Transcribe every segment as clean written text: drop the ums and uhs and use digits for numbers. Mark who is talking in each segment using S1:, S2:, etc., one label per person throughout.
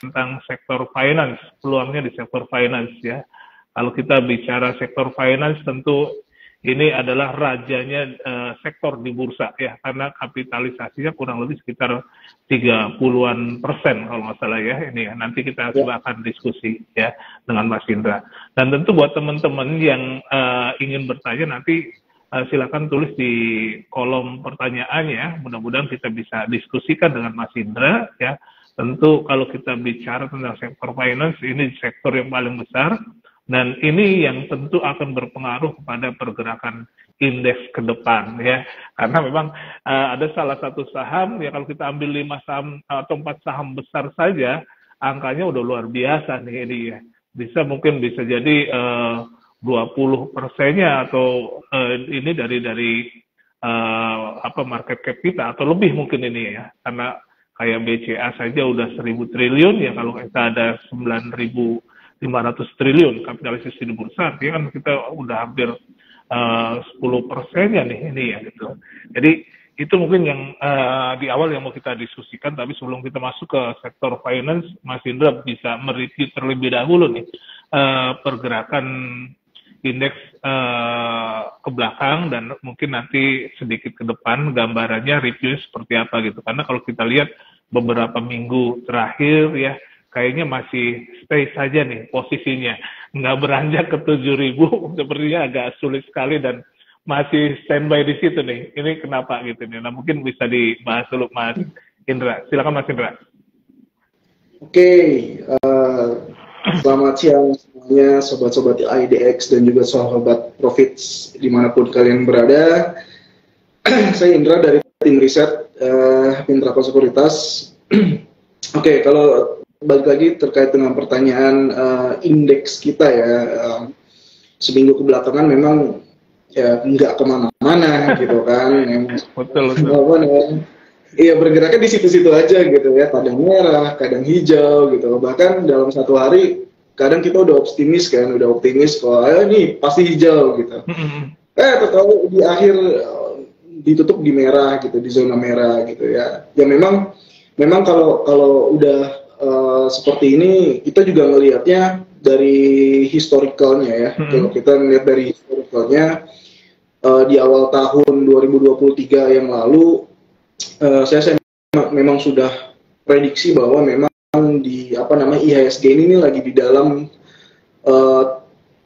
S1: tentang sektor finance, peluangnya di sektor finance ya. Kalau kita bicara sektor finance tentu ini adalah rajanya sektor di bursa ya, karena kapitalisasinya kurang lebih sekitar 30-an% kalau nggak salah ya ini ya. Nanti kita coba akan diskusi ya dengan Mas Indra. Dan tentu buat teman-teman yang ingin bertanya nanti silakan tulis di kolom pertanyaan ya. Mudah-mudahan kita bisa diskusikan dengan Mas Indra ya. Tentu kalau kita bicara tentang sektor finance, ini sektor yang paling besar, dan ini yang tentu akan berpengaruh kepada pergerakan indeks ke depan ya. Karena memang ada salah satu saham ya, kalau kita ambil 5 saham atau 4 saham besar saja, angkanya udah luar biasa nih ini ya. Mungkin bisa jadi 20%-nya atau ini dari market cap kita atau lebih mungkin ini ya. Karena kayak BCA saja udah 1.000 triliun ya, kalau kita ada 9.500 triliun kapitalisasi di bursa, artinya kan kita udah hampir 10%-nya nih ini ya gitu. Jadi itu mungkin yang di awal yang mau kita diskusikan, tapi sebelum kita masuk ke sektor finance, Mas Indra bisa mereview terlebih dahulu nih pergerakan indeks ke belakang, dan mungkin nanti sedikit ke depan gambarannya review seperti apa gitu. Karena kalau kita lihat beberapa minggu terakhir ya, kayaknya masih stay saja nih posisinya, nggak beranjak ke 7.000, sepertinya agak sulit sekali dan masih standby di situ nih. Ini kenapa gitu nih? Nah mungkin bisa dibahas dulu Mas Indra. Silakan Mas Indra.
S2: Oke, selamat siang semuanya sobat-sobat IDX dan juga sahabat Profits dimanapun kalian berada. Saya Indra dari tim riset Mitra Sekuritas. Oke, kalau balik lagi terkait dengan pertanyaan indeks kita ya, seminggu kebelakangan memang ya nggak kemana-mana gitu kan.
S1: Betul.
S2: Iya, bergeraknya di situ-situ aja gitu ya, kadang merah, kadang hijau gitu. Bahkan dalam satu hari kadang kita udah optimis kalau ini pasti hijau gitu. Tahu di akhir ditutup di merah gitu, di zona merah gitu ya. Ya memang kalau udah seperti ini, kita juga ngelihatnya dari historicalnya ya. Kalau kita melihat dari historicalnya di awal tahun 2023 yang lalu, saya memang sudah prediksi bahwa memang di IHSG ini lagi di dalam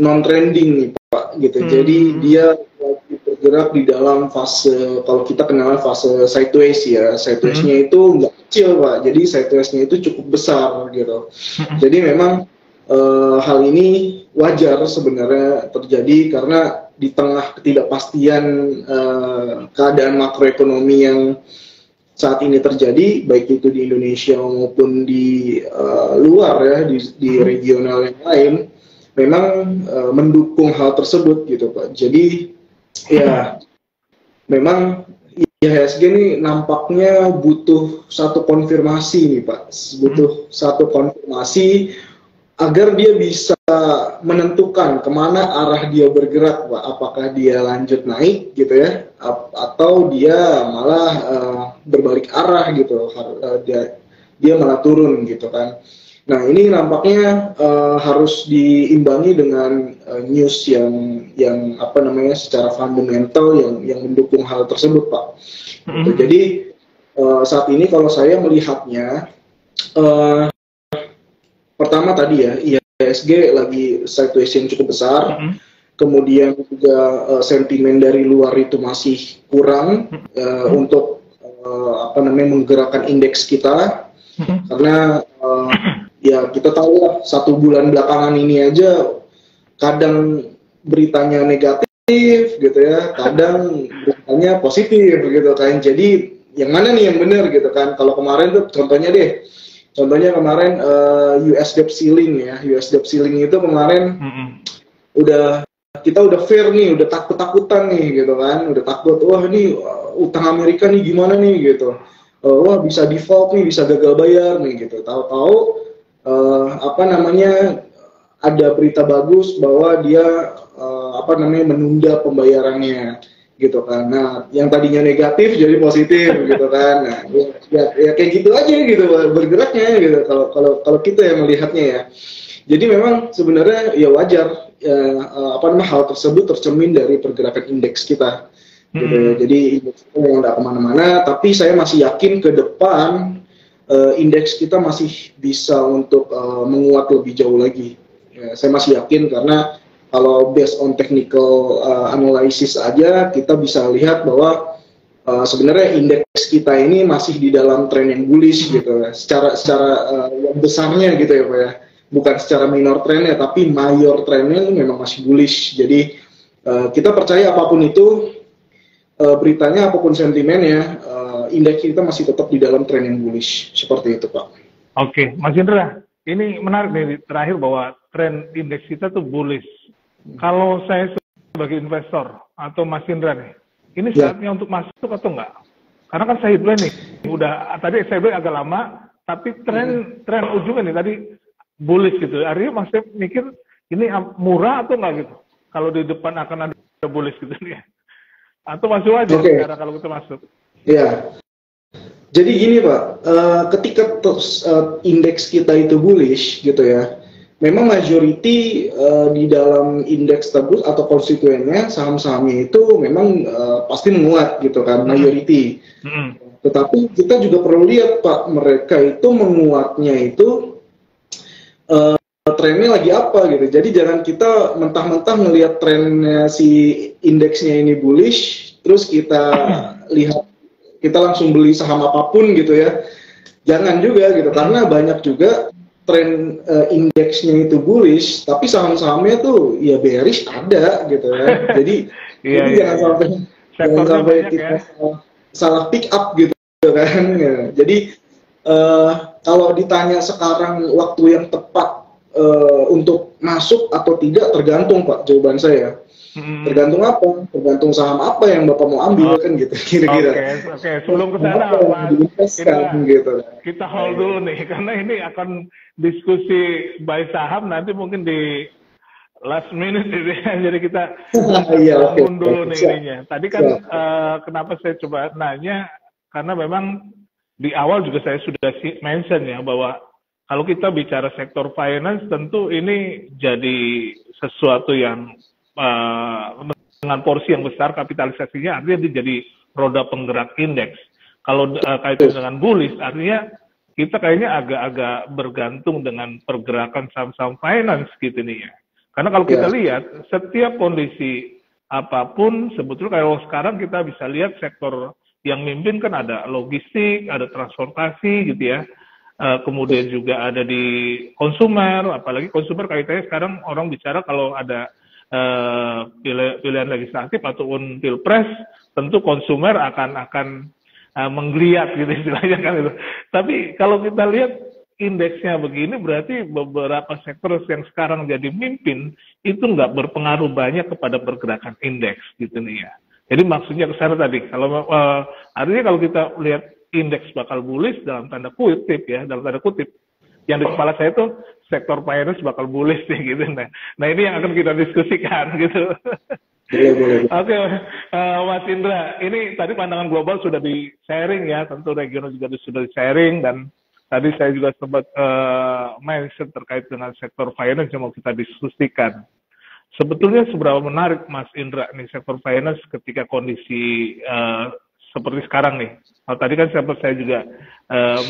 S2: non trending nih Pak gitu. Jadi dia lagi bergerak di dalam fase, kalau kita kenal fase sideways ya. Sideways-nya itu nggak kecil Pak, jadi sideways-nya itu cukup besar gitu. Jadi memang hal ini wajar sebenarnya terjadi karena di tengah ketidakpastian keadaan makroekonomi yang saat ini terjadi, baik itu di Indonesia maupun di luar ya, di regional yang lain, memang mendukung hal tersebut gitu Pak. Jadi ya memang IHSG ini nampaknya butuh satu konfirmasi nih Pak, butuh satu konfirmasi agar dia bisa menentukan kemana arah dia bergerak Pak. Apakah dia lanjut naik gitu ya, atau dia malah berbalik arah gitu, dia malah turun gitu kan. Nah ini nampaknya harus diimbangi dengan news yang secara fundamental yang mendukung hal tersebut Pak. Gitu. Jadi saat ini kalau saya melihatnya, pertama tadi ya, IHSG lagi sideways yang cukup besar, kemudian juga sentimen dari luar itu masih kurang untuk menggerakkan indeks kita, karena ya kita tahu lah 1 bulan belakangan ini aja kadang beritanya negatif gitu ya, kadang beritanya positif gitu kan. Jadi yang mana nih yang benar gitu kan? Kalau kemarin tuh Contohnya kemarin US debt ceiling ya, US debt ceiling itu kemarin kita udah fair nih, udah takut-takutan nih gitu kan, udah takut, wah ini utang Amerika nih gimana nih gitu, wah bisa default nih, bisa gagal bayar nih gitu. Tahu-tahu ada berita bagus bahwa dia menunda pembayarannya gitu kan. Nah, yang tadinya negatif jadi positif gitu kan. Nah, ya kayak gitu aja gitu bergeraknya gitu. Kalau kita yang melihatnya ya. Jadi memang sebenarnya ya wajar ya, hal tersebut tercermin dari pergerakan indeks kita. Gitu. Jadi indeks itu yang nggak kemana-mana, tapi saya masih yakin ke depan indeks kita masih bisa untuk menguat lebih jauh lagi. Ya, saya masih yakin karena kalau based on technical analysis aja kita bisa lihat bahwa sebenarnya indeks kita ini masih di dalam tren yang bullish gitu ya. Secara yang besarnya gitu ya Pak ya. Bukan secara minor trennya, tapi mayor trennya memang masih bullish. Jadi kita percaya apapun itu beritanya, apapun sentimennya, indeks kita masih tetap di dalam tren yang bullish. Seperti itu Pak.
S1: Oke, Mas Indra, ini menarik nih terakhir bahwa tren indeks kita tuh bullish. Kalau saya sebagai investor atau Mas Indra nih, ini saatnya untuk masuk atau enggak? Karena kan saya bilang nih, tadi saya bilang agak lama, tapi tren ujungnya nih tadi bullish gitu. Artinya maksudnya mikir ini murah atau enggak gitu. Kalau di depan akan ada bullish gitu nih. Atau masuk aja cara kalau kita masuk.
S2: Iya. Jadi gini Pak, ketika indeks kita itu bullish gitu ya, memang majority di dalam indeks tersebut atau konstituennya saham-sahamnya itu memang pasti menguat gitu kan, majority. Tetapi kita juga perlu lihat Pak, mereka itu menguatnya itu trennya lagi apa gitu. Jadi jangan kita mentah-mentah ngelihat trennya si indeksnya ini bullish, terus kita lihat kita langsung beli saham apapun gitu ya. Jangan juga gitu, karena banyak juga tren indeksnya itu bullish, tapi saham-sahamnya tuh ya bearish ada gitu ya. Jadi, jangan sampai kita salah pick up gitu kan. Ya. Jadi kalau ditanya sekarang waktu yang tepat untuk masuk atau tidak, tergantung Pak jawaban saya. Tergantung apa? Tergantung saham apa yang Bapak mau ambil kan gitu kira-kira.
S1: Oke. Sebelum ke sana
S2: gitu.
S1: Kita hold dulu nih karena ini akan diskusi buy saham nanti mungkin di last minute gitu ya. Jadi kita bangun dulu nih ininya. Tadi kan kenapa saya coba nanya karena memang di awal juga saya sudah mention ya bahwa kalau kita bicara sektor finance tentu ini jadi sesuatu yang dengan porsi yang besar kapitalisasinya, artinya dia jadi roda penggerak indeks. Kalau kaitan dengan bullish, artinya kita kayaknya agak-agak bergantung dengan pergerakan saham-saham finance gitu nih ya. Karena kalau kita lihat setiap kondisi apapun, sebetulnya kalau sekarang kita bisa lihat sektor yang mimpin kan ada logistik, ada transportasi gitu ya. Kemudian juga ada di konsumer, apalagi konsumer kaitannya sekarang orang bicara kalau ada pilihan legislatif ataupun pilpres, tentu konsumer akan menggeliat gitu istilahnya kan itu. Tapi kalau kita lihat indeksnya begini, berarti beberapa sektor yang sekarang jadi mimpin itu nggak berpengaruh banyak kepada pergerakan indeks gitu nih ya. Jadi maksudnya ke sana tadi, kalau artinya kalau kita lihat indeks bakal bullish dalam tanda kutip ya, yang di kepala saya tuh sektor finance bakal bullish nih gitu. Nah ini yang akan kita diskusikan gitu.
S2: Boleh.
S1: Oke, Mas Indra, ini tadi pandangan global sudah di sharing ya, tentu regional juga sudah di sharing, dan tadi saya juga sempat mention terkait dengan sektor finance yang mau kita diskusikan. Sebetulnya seberapa menarik Mas Indra nih sektor finance ketika kondisi seperti sekarang nih. Tadi kan saya juga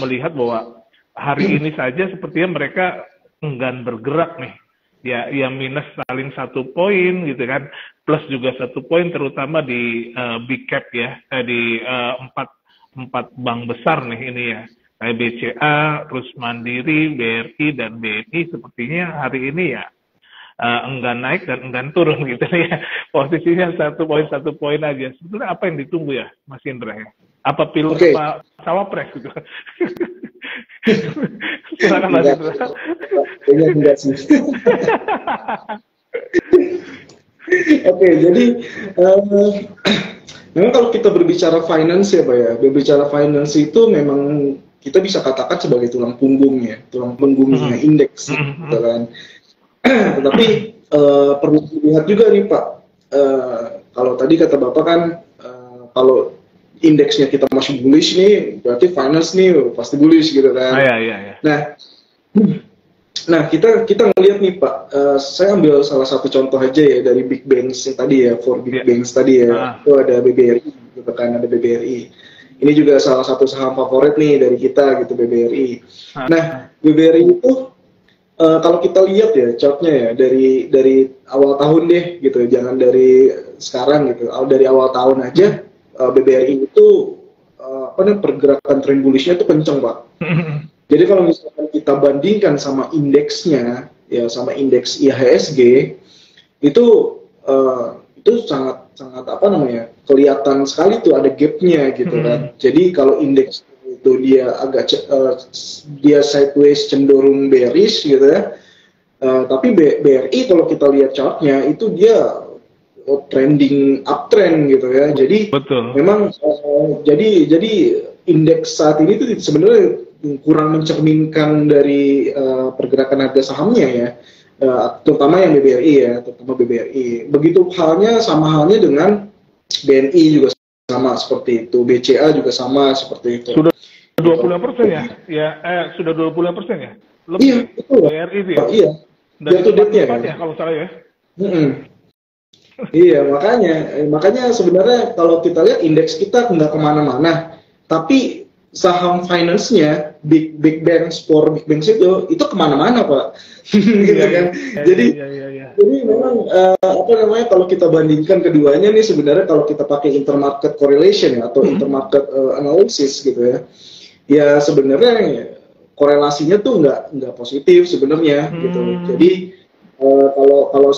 S1: melihat bahwa hari ini saja sepertinya mereka enggan bergerak nih. Ya minus paling 1 poin gitu kan, plus juga 1 poin terutama di big cap ya, di empat bank besar nih ini ya. Kayak BCA, terus Mandiri, BRI dan BNI sepertinya hari ini ya enggan naik dan enggan turun gitu ya. Posisinya 1 poin aja. Sebetulnya apa yang ditunggu ya Mas Indra ya? Apa apa cawapres gitu? Silakan Mas Indra.
S2: Enggak sih. Oke, jadi memang kalau kita berbicara finance ya Pak ya, berbicara finance itu memang kita bisa katakan sebagai tulang punggungnya indeks gitu kan. Tetapi perlu dilihat juga nih Pak, kalau tadi kata Bapak kan kalau indeksnya kita masih bullish nih, berarti finance nih pasti bullish gitu kan.
S1: Iya.
S2: Nah kita ngelihat nih Pak, saya ambil salah satu contoh aja ya dari big banks yang tadi ya, for big banks tadi ya, itu ada BBRI gitu kan, ada BBRI. Ini juga salah satu saham favorit nih dari kita gitu, BBRI. Nah BBRI itu kalau kita lihat ya chartnya ya dari awal tahun deh gitu, jangan dari sekarang gitu, dari awal tahun aja BBRI itu pergerakan tren bullishnya itu kenceng Pak. Jadi kalau misalkan kita bandingkan sama indeksnya ya, sama indeks IHSG itu sangat kelihatan sekali tuh ada gapnya gitu kan. Jadi kalau indeks itu dia agak dia sideways cenderung bearish gitu ya. Tapi BRI kalau kita lihat chartnya itu dia trending uptrend gitu ya. Jadi
S1: betul.
S2: Memang jadi indeks saat ini tuh sebenarnya kurang mencerminkan dari pergerakan harga sahamnya ya. Terutama yang BBRI ya, terutama BBRI. Begitu sama halnya dengan BNI juga sama seperti itu, BCA juga sama seperti itu.
S1: Sudah 25% ya? Sudah 25% ya? Lebih.
S2: Iya, betul.
S1: BRI itu ya?
S2: Iya.
S1: Dari tempat ya kalau salah ya?
S2: Iya, makanya sebenarnya kalau kita lihat indeks kita nggak kemana-mana, tapi saham finance-nya big banks, for big banks itu kemana-mana Pak, gitu kan. Jadi memang kalau kita bandingkan keduanya nih sebenarnya kalau kita pakai intermarket correlation ya, atau intermarket analysis gitu ya, ya sebenarnya korelasinya tuh nggak positif sebenarnya gitu. Jadi kalau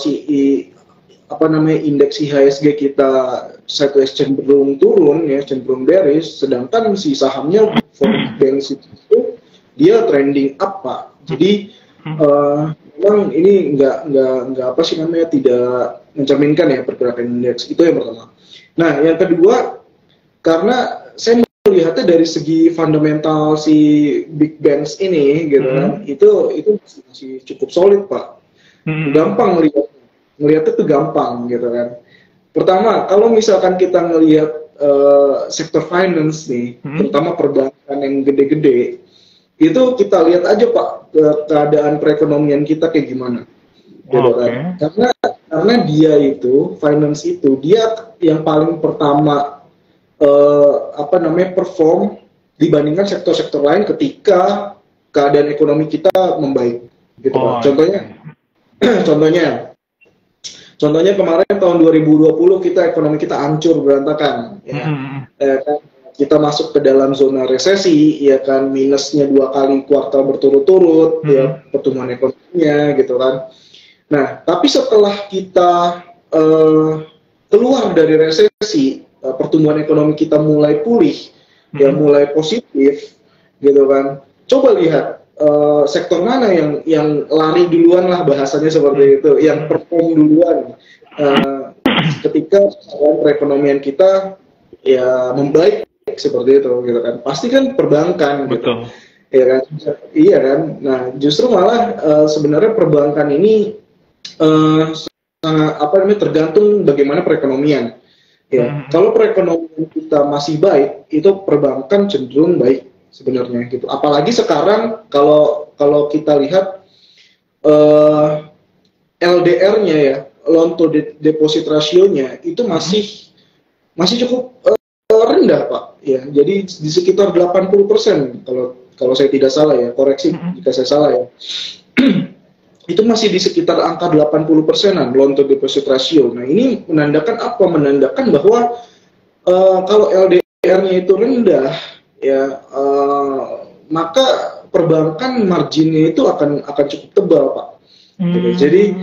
S2: indeks IHSG kita sideways cenderung turun ya, cenderung bearish, sedangkan si sahamnya for banks itu dia trending up Pak. Jadi memang ini nggak tidak mencerminkan ya pergerakan indeks, itu yang pertama. Nah yang kedua, karena saya melihatnya dari segi fundamental si big banks ini gitu kan, itu masih cukup solid Pak. Gampang ngelihatnya tuh gampang gitu kan. Pertama, kalau misalkan kita ngelihat sektor finance nih, terutama perbankan yang gede-gede, itu kita lihat aja Pak keadaan perekonomian kita kayak gimana, gitu kan? Karena dia itu finance itu dia yang paling pertama perform dibandingkan sektor-sektor lain ketika keadaan ekonomi kita membaik, gitu Pak. Contohnya kemarin tahun 2020 ekonomi kita hancur berantakan ya. Kita masuk ke dalam zona resesi ya kan, minusnya 2 kali kuartal berturut-turut ya pertumbuhan ekonominya gitu kan. Nah, tapi setelah kita keluar dari resesi, pertumbuhan ekonomi kita mulai pulih ya, mulai positif gitu kan. Coba lihat sektor mana yang lari duluan lah, bahasanya seperti itu, yang perform duluan ketika perekonomian kita ya membaik seperti itu gitu kan. Pasti kan perbankan gitu. Ya kan? Iya kan. Nah justru malah sebenarnya perbankan ini sangat tergantung bagaimana perekonomian ya. Kalau perekonomian kita masih baik, itu perbankan cenderung baik sebenarnya gitu. Apalagi sekarang kalau kita lihat LDR-nya ya, loan to deposit ratio-nya itu masih cukup rendah Pak ya. Jadi di sekitar 80% kalau saya tidak salah ya, koreksi jika saya salah ya. Itu masih di sekitar angka 80%-an loan to deposit ratio. Nah, ini menandakan apa? Menandakan bahwa kalau LDR-nya itu rendah ya, maka perbankan marginnya itu akan cukup tebal Pak. Jadi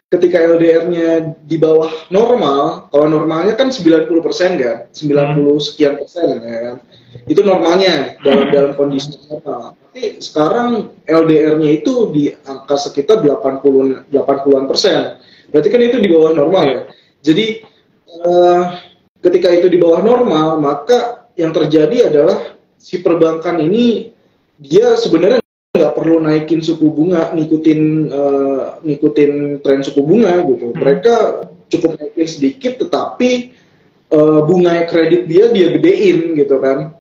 S2: ketika LDR-nya di bawah normal, kalau normalnya kan 90% kan, 90 sekian persen ya kan, itu normalnya dalam kondisi normal. Tapi sekarang LDR-nya itu di angka sekitar 80-an persen. Berarti kan itu di bawah normal ya. Jadi ketika itu di bawah normal, maka yang terjadi adalah si perbankan ini dia sebenarnya nggak perlu naikin suku bunga, ngikutin tren suku bunga gitu. Mereka cukup naikin sedikit, tetapi bunga kredit dia gedein gitu kan.